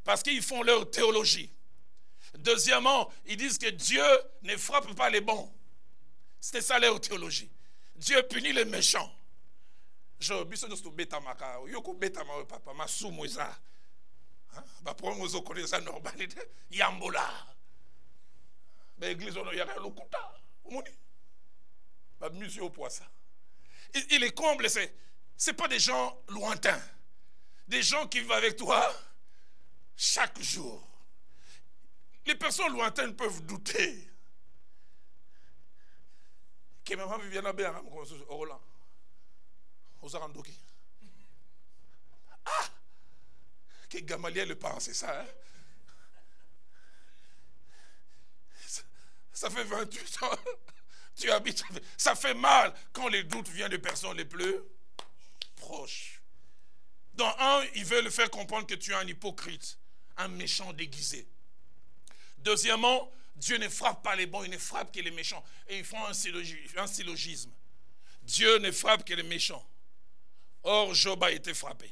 Parce qu'ils font leur théologie. Deuxièmement, ils disent que Dieu ne frappe pas les bons. C'était ça leur théologie. Dieu punit les méchants. Je biso nous beta maka, yoko beta ma papa masumo za. Ba pour nous connaître normalité, yambola. Ba église on y a lokuta. Omoni. Ba monsieur au poisson. Il est comble, c'est pas des gens lointains. Des gens qui vivent avec toi chaque jour. Les personnes lointaines peuvent douter. Que maman vienne bien à Roland. Ah! Que Gamaliel le pense, c'est ça. Hein? Ça fait 28 ans. Tu habites. Ça fait mal quand les doutes viennent des personnes les plus proches. Dans un, ils veulent faire comprendre que tu es un hypocrite, un méchant déguisé. Deuxièmement, Dieu ne frappe pas les bons, il ne frappe que les méchants. Et ils font un syllogisme. Dieu ne frappe que les méchants. Or, Job a été frappé.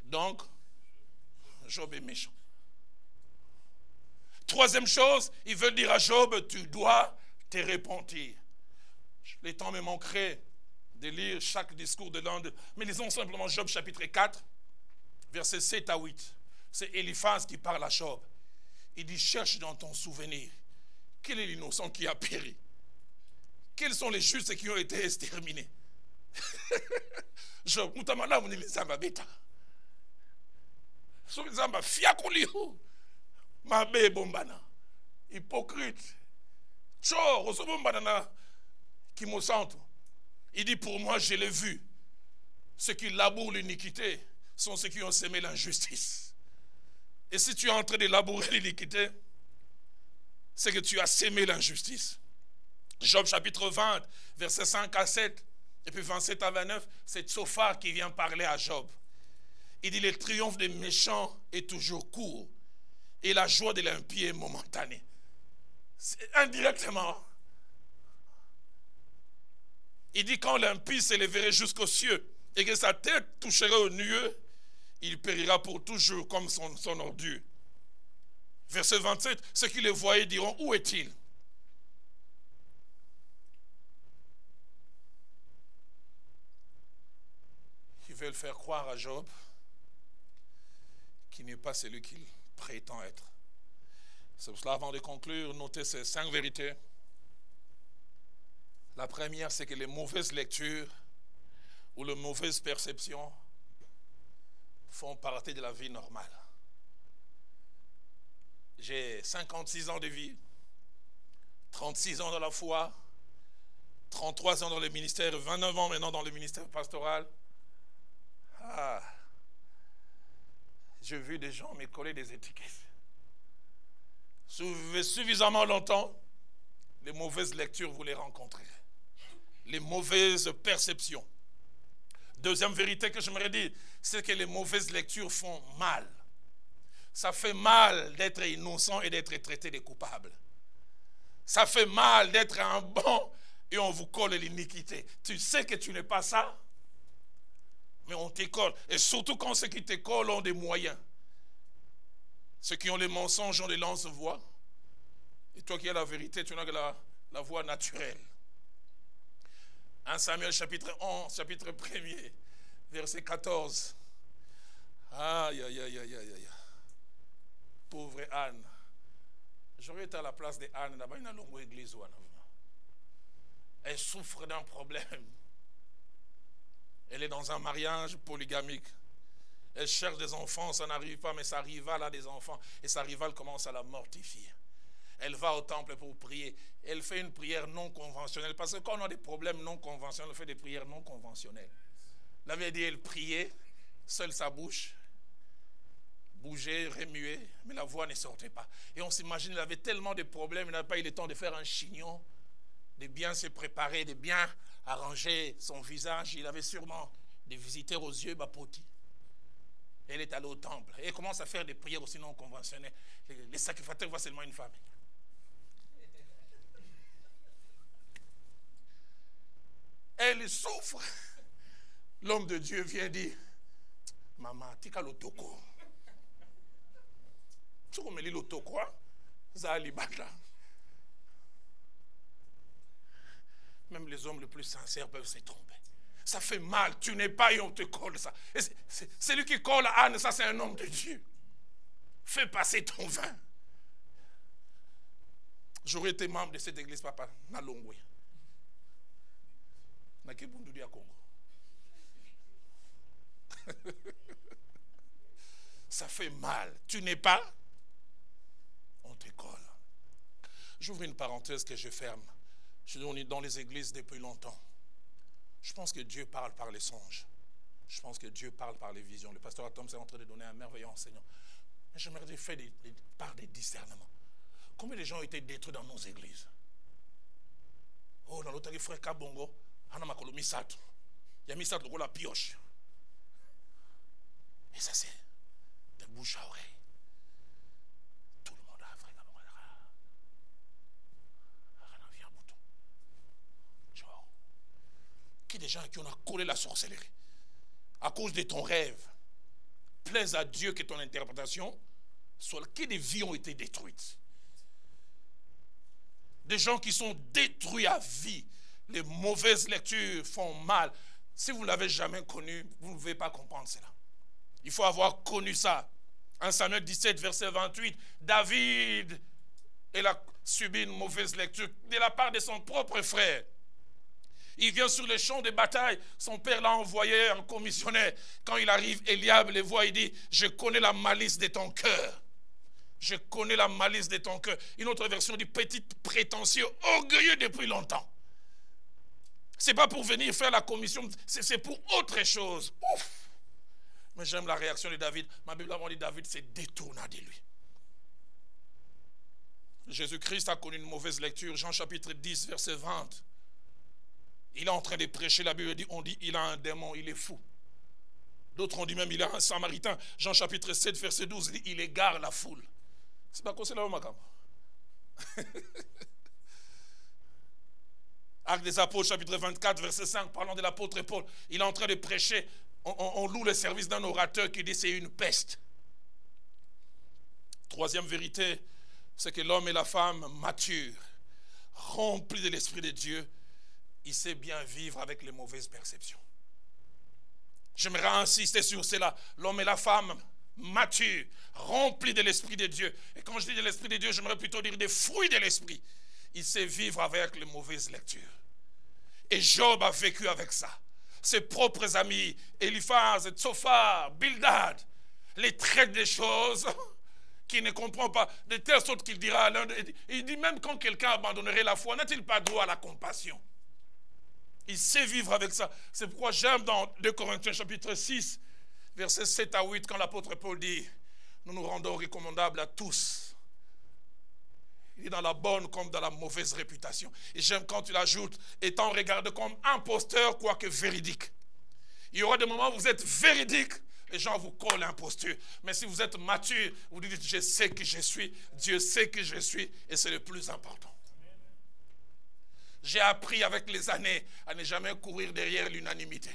Donc, Job est méchant. Troisième chose, il veut dire à Job, tu dois te repentir. Les temps me manqueraient de lire chaque discours de l'un d'eux. Mais lisons simplement Job chapitre 4, versets 7 à 8. C'est Eliphaz qui parle à Job. Il dit, cherche dans ton souvenir, quel est l'innocent qui a péri? Quels sont les justes qui ont été exterminés? Job, mutamana munilizamba beta. Soulizamba fiakuliu. Mabe bombana. Hypocrite. Chor, osobombana na kimosanto. Il dit, pour moi, je l'ai vu. Ceux qui labourent l'iniquité sont ceux qui ont semé l'injustice. Et si tu es en train de labourer l'iniquité, c'est que tu as sémé l'injustice. Job chapitre 20, versets 5 à 7, et puis 27 à 29, c'est Tsophar qui vient parler à Job. Il dit, le triomphe des méchants est toujours court, et la joie de l'impie est momentanée. Indirectement. Il dit, quand l'impie s'élèverait jusqu'aux cieux, et que sa tête toucherait aux nuées, il périra pour toujours comme son ordure. Verset 27, ceux qui le voyaient diront, où est-il? Ils veulent faire croire à Job qu'il n'est pas celui qu'il prétend être. C'est pour cela, avant de conclure, notez ces 5 vérités. La première, c'est que les mauvaises lectures ou les mauvaises perceptions font partie de la vie normale. J'ai 56 ans de vie, 36 ans dans la foi, 33 ans dans le ministère, 29 ans maintenant dans le ministère pastoral. Ah, j'ai vu des gens me coller des étiquettes. Suffisamment longtemps, les mauvaises lectures, vous les rencontrez. Les mauvaises perceptions. Deuxième vérité que j'aimerais dire, c'est que les mauvaises lectures font mal. Ça fait mal d'être innocent et d'être traité de coupable. Ça fait mal d'être un bon et on vous colle l'iniquité. Tu sais que tu n'es pas ça, mais on t'école. Et surtout quand ceux qui t'écolent ont des moyens. Ceux qui ont les mensonges ont des lances-voix. Et toi qui as la vérité, tu n'as que la voix naturelle. 1 Samuel chapitre 11, chapitre 1er, verset 14. Aïe, aïe, aïe, aïe, aïe, aïe. Pauvre Anne. J'aurais été à la place de Anne, là-bas, il y a une longue église. Elle souffre d'un problème. Elle est dans un mariage polygamique. Elle cherche des enfants, ça n'arrive pas, mais sa rivale a des enfants. Et sa rivale commence à la mortifier. Elle va au temple pour prier. Elle fait une prière non conventionnelle. Parce que quand on a des problèmes non conventionnels, on fait des prières non conventionnelles. La veille dit, elle priait, seule sa bouche bougeait, remuait, mais la voix ne sortait pas. Et on s'imagine, il avait tellement de problèmes, il n'avait pas eu le temps de faire un chignon, de bien se préparer, de bien arranger son visage. Il avait sûrement des visiteurs aux yeux bapotis. Elle est allée au temple. Et elle commence à faire des prières aussi non conventionnelles. Les sacrificateurs voient seulement une femme. Elle souffre. L'homme de Dieu vient dire, maman, tika lotoko. Tu me lis lotoko, zalibata. Même les hommes les plus sincères peuvent se tromper. Ça fait mal, tu n'es pas et on te colle ça. C'est lui qui colle à Anne, ça c'est un homme de Dieu. Fais passer ton vin. J'aurais été membre de cette église, papa, na Longwe. Na Kibundu à Congo. Ça fait mal. Tu n'es pas, on te colle. J'ouvre une parenthèse que je ferme. Je suis dans les églises depuis longtemps. Je pense que Dieu parle par les songes. Je pense que Dieu parle par les visions. Le pasteur Atom est en train de donner un merveilleux enseignement. Mais j'aimerais dire, faire par des discernements. Combien de gens ont été détruits dans nos églises? Oh, dans l'autre frère Kabongo, Hana Makolo Misato. Il y a Misato la pioche. Et ça, c'est de bouche à oreille. Tout le monde a vrai. Qui des gens qui ont collé la sorcellerie à cause de ton rêve? Plaise à Dieu que ton interprétation soit. Qui des vies ont été détruites? Des gens qui sont détruits à vie. Les mauvaises lectures font mal. Si vous ne l'avez jamais connu, vous ne pouvez pas comprendre cela. Il faut avoir connu ça. 1 Samuel 17, verset 28. David, il a subi une mauvaise lecture de la part de son propre frère. Il vient sur les champs de bataille. Son père l'a envoyé en commissionnaire. Quand il arrive, Eliab le voit, il dit, je connais la malice de ton cœur. Je connais la malice de ton cœur. Une autre version dit, petit prétentieux, orgueilleux depuis longtemps. Ce n'est pas pour venir faire la commission, c'est pour autre chose. Ouf. Mais j'aime la réaction de David. Ma Bible a dit, David s'est détourné de lui. Jésus-Christ a connu une mauvaise lecture. Jean chapitre 10, verset 20. Il est en train de prêcher, la Bible dit, on dit, il a un démon, il est fou. D'autres ont dit même, il a un samaritain. Jean chapitre 7, verset 12, dit, il égare la foule. C'est pas quoi c'est là, Makam. Actes des Apôtres, chapitre 24, verset 5, parlant de l'apôtre Paul. Il est en train de prêcher. On loue le service d'un orateur qui dit, c'est une peste. Troisième vérité, c'est que l'homme et la femme matures, remplis de l'Esprit de Dieu, il sait bien vivre avec les mauvaises perceptions. J'aimerais insister sur cela. L'homme et la femme matures, remplis de l'Esprit de Dieu. Et quand je dis de l'Esprit de Dieu, j'aimerais plutôt dire des fruits de l'Esprit. Il sait vivre avec les mauvaises lectures. Et Job a vécu avec ça. Ses propres amis, Eliphaz, Tsophar, Bildad, les traitent des choses qu'il ne comprend pas, de telle sorte qu'il dira à l'un d'eux, il dit même quand quelqu'un abandonnerait la foi, n'a-t-il pas droit à la compassion? Il sait vivre avec ça. C'est pourquoi j'aime dans 2 Corinthiens chapitre 6, versets 7 à 8, quand l'apôtre Paul dit, nous nous rendons recommandables à tous. Il est dans la bonne comme dans la mauvaise réputation. Et j'aime quand il ajoute, étant regardé comme imposteur, quoique véridique. Il y aura des moments où vous êtes véridique, les gens vous collent l'imposture. Mais si vous êtes mature, vous dites, je sais qui je suis, Dieu sait qui je suis, et c'est le plus important. J'ai appris avec les années à ne jamais courir derrière l'unanimité.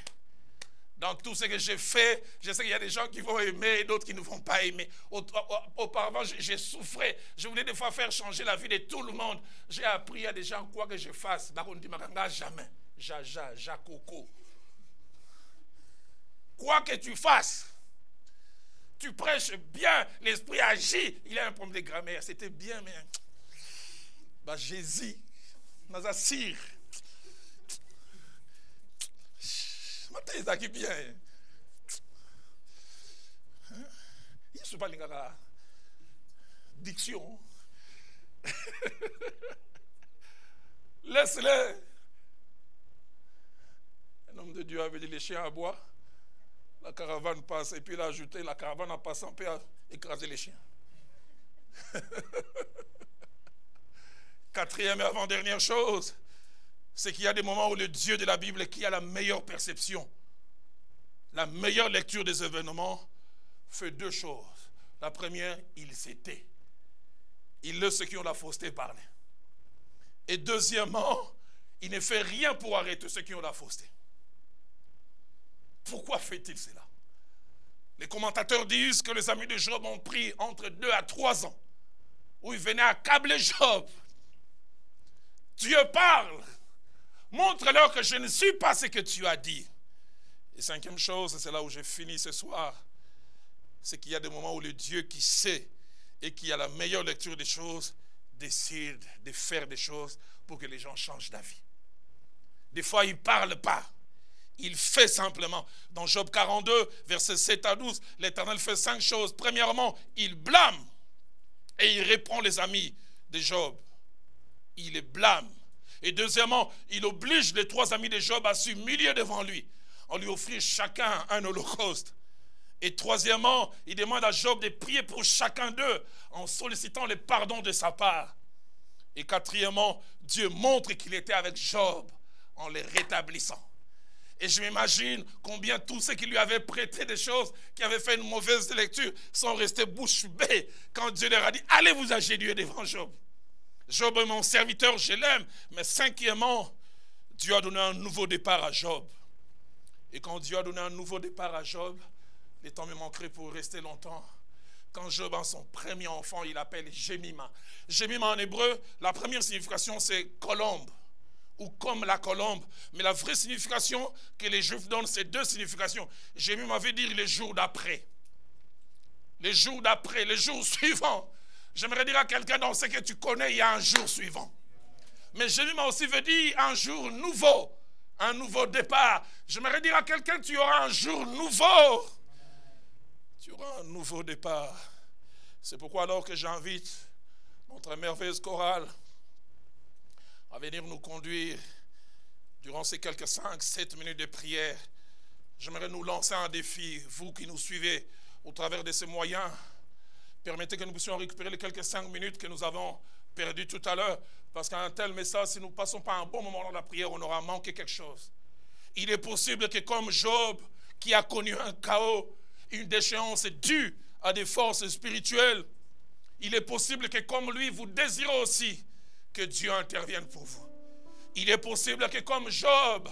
Dans tout ce que j'ai fait, je sais qu'il y a des gens qui vont aimer et d'autres qui ne vont pas aimer. Auparavant, j'ai souffert. Je voulais des fois faire changer la vie de tout le monde. J'ai appris à des gens quoi que je fasse. Jamais. Jakoko. Quoi que tu fasses, tu prêches bien, l'esprit agit. Il a un problème de grammaire. C'était bien, mais Jésus, Nazassir. Qui bien. Il ne se parle pas diction. Laisse-les. Un homme de Dieu avait dit les chiens à bois. La caravane passe et puis il a ajouté la caravane en passant peut écraser les chiens. Quatrième et avant-dernière chose, c'est qu'il y a des moments où le Dieu de la Bible qui a la meilleure perception, la meilleure lecture des événements, fait deux choses. La première, il s'était. Il laisse ceux qui ont la fausseté parler. Et deuxièmement, il ne fait rien pour arrêter ceux qui ont la fausseté. Pourquoi fait-il cela? Les commentateurs disent que les amis de Job ont pris entre 2 à 3 ans où ils venaient accabler Job. Dieu parle. Montre-leur que je ne suis pas ce que tu as dit. Et cinquième chose, c'est là où j'ai fini ce soir, c'est qu'il y a des moments où le Dieu qui sait et qui a la meilleure lecture des choses décide de faire des choses pour que les gens changent d'avis. Des fois, il ne parle pas. Il fait simplement. Dans Job 42, versets 7 à 12, l'Éternel fait 5 choses. Premièrement, il blâme et il reprend les amis de Job. Il les blâme. Et deuxièmement, il oblige les 3 amis de Job à s'humilier devant lui. On lui offrit chacun un holocauste. Et troisièmement, il demande à Job de prier pour chacun d'eux en sollicitant le pardon de sa part. Et quatrièmement, Dieu montre qu'il était avec Job en les rétablissant. Et je m'imagine combien tous ceux qui lui avaient prêté des choses, qui avaient fait une mauvaise lecture, sont restés bouche bée quand Dieu leur a dit, allez vous agenouiller devant Job. Job est mon serviteur, je l'aime. Mais cinquièmement, Dieu a donné un nouveau départ à Job. Et quand Dieu a donné un nouveau départ à Job, les temps me manqueraient pour rester longtemps. Quand Job a son premier enfant, il l'appelle Jemima. Jemima en hébreu, la première signification c'est colombe ou comme la colombe. Mais la vraie signification que les Juifs donnent, c'est 2 significations. Jemima veut dire les jours d'après. Les jours d'après, les jours suivants. J'aimerais dire à quelqu'un dans ce que tu connais, il y a un jour suivant. Mais Jemima aussi veut dire un jour nouveau. Un nouveau départ. J'aimerais dire à quelqu'un, tu auras un jour nouveau. Tu auras un nouveau départ. C'est pourquoi alors que j'invite notre merveilleuse chorale à venir nous conduire durant ces quelques 5-7 minutes de prière. J'aimerais nous lancer un défi, vous qui nous suivez au travers de ces moyens. Permettez que nous puissions récupérer les quelques 5 minutes que nous avons perdues tout à l'heure. Parce qu'à un tel message, si nous ne passons pas un bon moment dans la prière, on aura manqué quelque chose. Il est possible que comme Job, qui a connu un chaos, une déchéance due à des forces spirituelles, il est possible que comme lui, vous désirez aussi que Dieu intervienne pour vous. Il est possible que comme Job,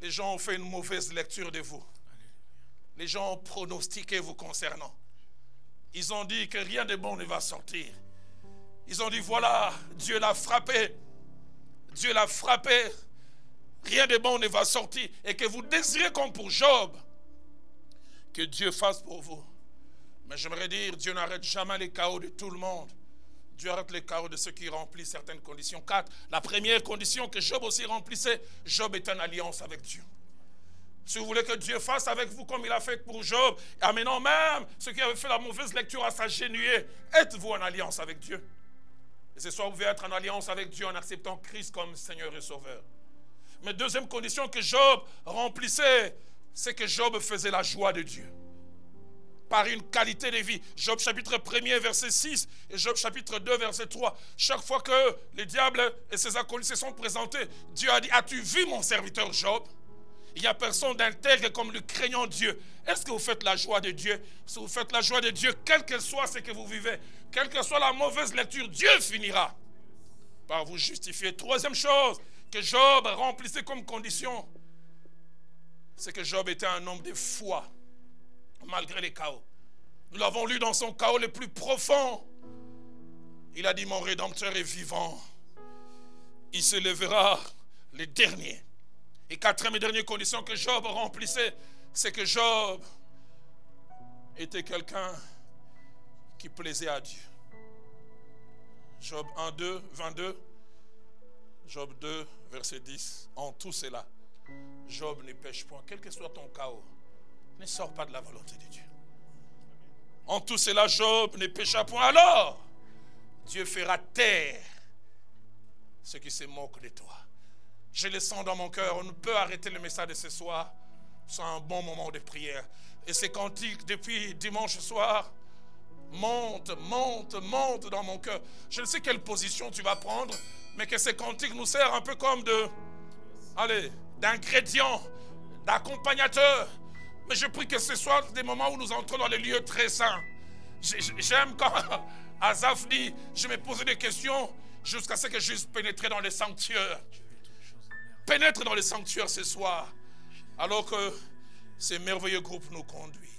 les gens ont fait une mauvaise lecture de vous. Les gens ont pronostiqué vous concernant. Ils ont dit que rien de bon ne va sortir. Ils ont dit voilà, Dieu l'a frappé. Dieu l'a frappé. Rien de bon ne va sortir. Et que vous désirez comme pour Job, que Dieu fasse pour vous. Mais j'aimerais dire, Dieu n'arrête jamais les chaos de tout le monde. Dieu arrête les chaos de ceux qui remplissent certaines conditions. 4. La première condition que Job aussi remplissait, Job est en alliance avec Dieu. Si vous voulez que Dieu fasse avec vous comme il a fait pour Job, amenant même ceux qui avaient fait la mauvaise lecture à s'agenouiller, êtes-vous en alliance avec Dieu? Et ce soir, vous pouvez être en alliance avec Dieu en acceptant Christ comme Seigneur et Sauveur. Mais deuxième condition que Job remplissait, c'est que Job faisait la joie de Dieu. Par une qualité de vie. Job chapitre 1er verset 6 et Job chapitre 2 verset 3. Chaque fois que les diables et ses acolytes se sont présentés, Dieu a dit, as-tu vu mon serviteur Job? Il n'y a personne d'intègre comme le craignant Dieu. Est-ce que vous faites la joie de Dieu? Si vous faites la joie de Dieu, quel que soit ce que vous vivez, quelle que soit la mauvaise lecture, Dieu finira par vous justifier. Troisième chose que Job remplissait comme condition, c'est que Job était un homme de foi, malgré les chaos. Nous l'avons lu dans son chaos le plus profond. Il a dit, mon Rédempteur est vivant. Il se lèvera le dernier. Et quatrième et dernière condition que Job remplissait, c'est que Job était quelqu'un qui plaisait à Dieu. Job 1, 2, 22. Job 2, verset 10. En tout cela, Job ne pêche point. Quel que soit ton chaos, ne sors pas de la volonté de Dieu. En tout cela, Job ne pécha point. Alors, Dieu fera taire ceux qui se moquent de toi. Je le sens dans mon cœur. On ne peut arrêter le message de ce soir sans un bon moment de prière. Et ces cantiques depuis dimanche soir montent dans mon cœur. Je ne sais quelle position tu vas prendre, mais que ces cantiques nous servent un peu comme d'ingrédients, d'accompagnateurs. Mais je prie que ce soit des moments où nous entrons dans les lieux très saints. J'aime quand Asaph dit, je me posais des questions jusqu'à ce que je puisse pénétrer dans les sanctuaires. Pénètre dans les sanctuaires ce soir, alors que ces merveilleux groupes nous conduisent.